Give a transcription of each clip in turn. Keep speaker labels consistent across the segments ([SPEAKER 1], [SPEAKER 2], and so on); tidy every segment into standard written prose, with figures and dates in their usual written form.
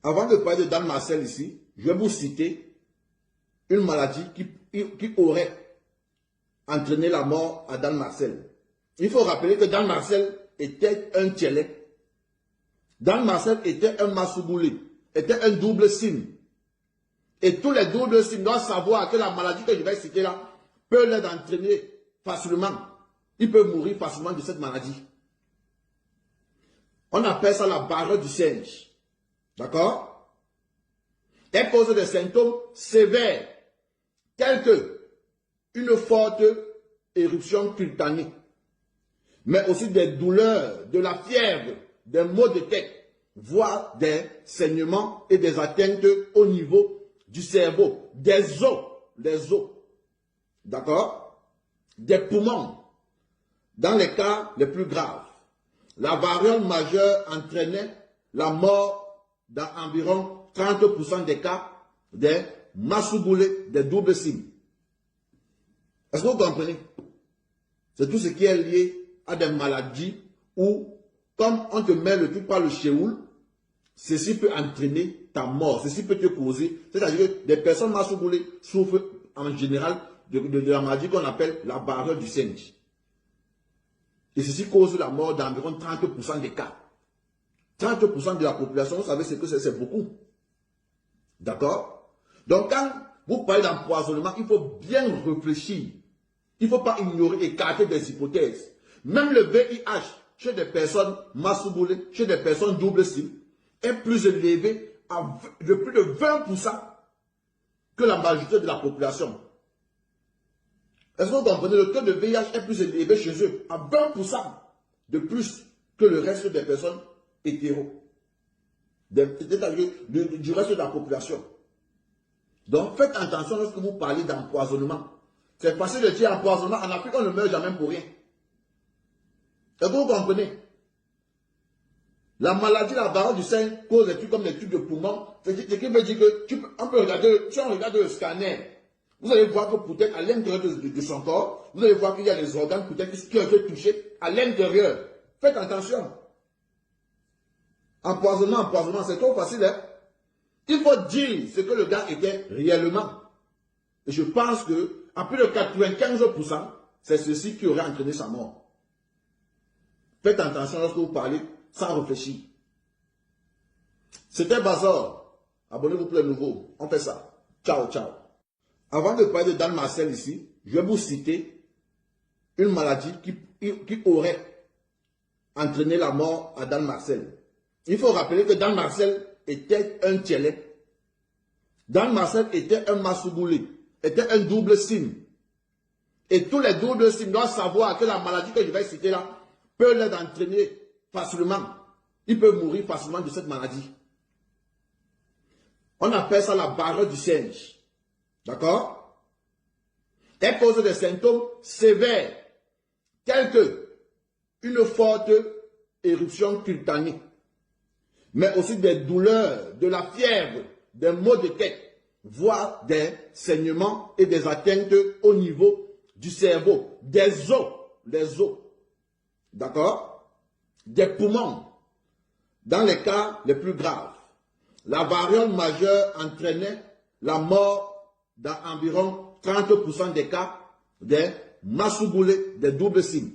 [SPEAKER 1] Avant de parler de Dan Marcel ici, je vais vous citer une maladie qui aurait entraîné la mort à Dan Marcel. Il faut rappeler que Dan Marcel était un Tchélé. Dan Marcel était un Masouboulé, était un double sim. Et tous les doubles sims doivent savoir que la maladie que je vais citer là peut les entraîner facilement. Ils peuvent mourir facilement de cette maladie. On appelle ça la barre du singe. D'accord? Elle cause des symptômes sévères, tels que une forte éruption cutanée, mais aussi des douleurs, de la fièvre, des maux de tête, voire des saignements et des atteintes au niveau du cerveau, des os, les os, d'accord? Des poumons, dans les cas les plus graves. La variole majeure entraînait la mort dans environ 30% des cas des masouboulés, des doubles cimes. Est-ce que vous comprenez? C'est tout ce qui est lié à des maladies où, comme on te met le truc par le chéoul, ceci peut entraîner ta mort, ceci peut te causer. C'est-à-dire que des personnes masouboulées souffrent en général de la maladie qu'on appelle la barre du singe. Et ceci cause la mort d'environ 30% des cas. 30% de la population, vous savez ce que c'est beaucoup. D'accord? Donc quand vous parlez d'empoisonnement, il faut bien réfléchir. Il ne faut pas ignorer, écarter des hypothèses. Même le VIH, chez des personnes masouboulées, chez des personnes double cible, est plus élevé de plus de 20% que la majorité de la population. Est-ce que vous comprenez? Le taux de VIH est plus élevé chez eux, à 20% de plus que le reste des personnes hétéros, c'est-à-dire du reste de la population. Donc faites attention lorsque vous parlez d'empoisonnement. C'est facile de dire empoisonnement. En Afrique, on ne meurt jamais pour rien. Est-ce que vous comprenez? La maladie, la barre du sein cause des trucs comme des trucs de poumon. Ce qui veut dire que on peut regarder, si on regarde le scanner, vous allez voir que peut-être à l'intérieur de son corps, vous allez voir qu'il y a des organes peut-être qui ont été touchés à l'intérieur. Faites attention. Empoisonnement, c'est trop facile. Hein? Il faut dire ce que le gars était réellement. Et je pense que à plus de 95%, c'est ceci qui aurait entraîné sa mort. Faites attention lorsque vous parlez sans réfléchir. C'était Bazor. Abonnez-vous pour les nouveaux. On fait ça. Ciao, ciao. Avant de parler de Dan Marcel ici, je vais vous citer une maladie qui aurait entraîné la mort à Dan Marcel. Il faut rappeler que Dan Marcel était un Tchélé. Dan Marcel était un Masouboulé, était un double sim. Et tous les doubles sims doivent savoir que la maladie que je vais citer là peut les entraîner facilement. Ils peuvent mourir facilement de cette maladie. On appelle ça la barre du singe. D'accord? Elle cause des symptômes sévères, tels que une forte éruption cutanée, mais aussi des douleurs, de la fièvre, des maux de tête, voire des saignements et des atteintes au niveau du cerveau, des os, les os, d'accord? Des poumons, dans les cas les plus graves. La variole majeure entraînait la mort dans environ 30% des cas des masouboulés, des doubles cimes.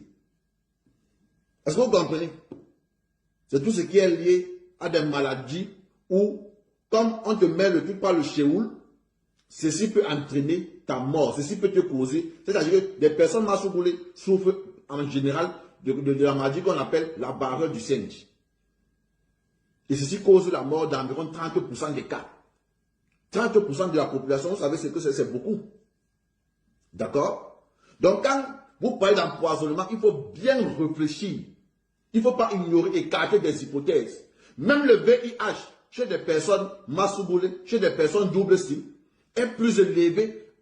[SPEAKER 1] Est-ce que vous comprenez? C'est tout ce qui est lié à des maladies où, comme on te met le truc par le chéoul, ceci peut entraîner ta mort, ceci peut te causer. C'est-à-dire que des personnes masouboulées souffrent en général de la maladie qu'on appelle la barre du singe. Et ceci cause la mort d'environ 30% des cas. 30% de la population, vous savez ce que c'est beaucoup. D'accord? Donc quand vous parlez d'empoisonnement, il faut bien réfléchir. Il ne faut pas ignorer, écarter des hypothèses. Même le VIH, chez des personnes masouboulées, chez des personnes double cible, est plus élevé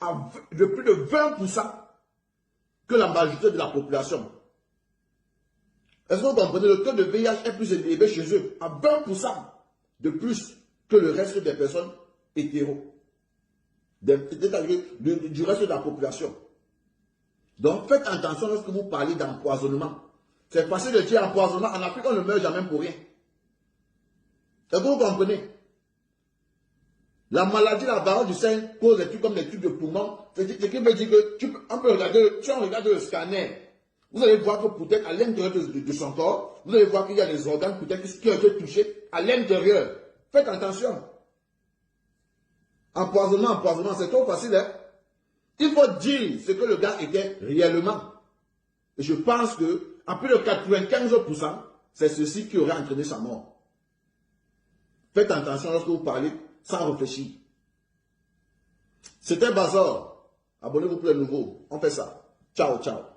[SPEAKER 1] de plus de 20% que la majorité de la population. Est-ce que vous comprenez? Le taux de VIH est plus élevé chez eux, à 20% de plus que le reste des personnes hétéros, c'est-à-dire du reste de la population. Donc faites attention lorsque vous parlez d'empoisonnement. C'est facile de dire empoisonnement. En Afrique, on ne meurt jamais pour rien. Est-ce que vous comprenez? La maladie, la varicose du sein cause des trucs comme des trucs de poumon. Ce qui veut dire que on peut regarder, si on regarde le scanner, vous allez voir que peut-être à l'intérieur de son corps, vous allez voir qu'il y a des organes peut-être qui ont été touchés à l'intérieur. Faites attention. Empoisonnement, c'est trop facile. Hein? Il faut dire ce que le gars était réellement. Et je pense que à plus de 95%, c'est ceci qui aurait entraîné sa mort. Faites attention lorsque vous parlez sans réfléchir. C'était Bazor. Abonnez-vous pour les nouveaux. On fait ça. Ciao, ciao.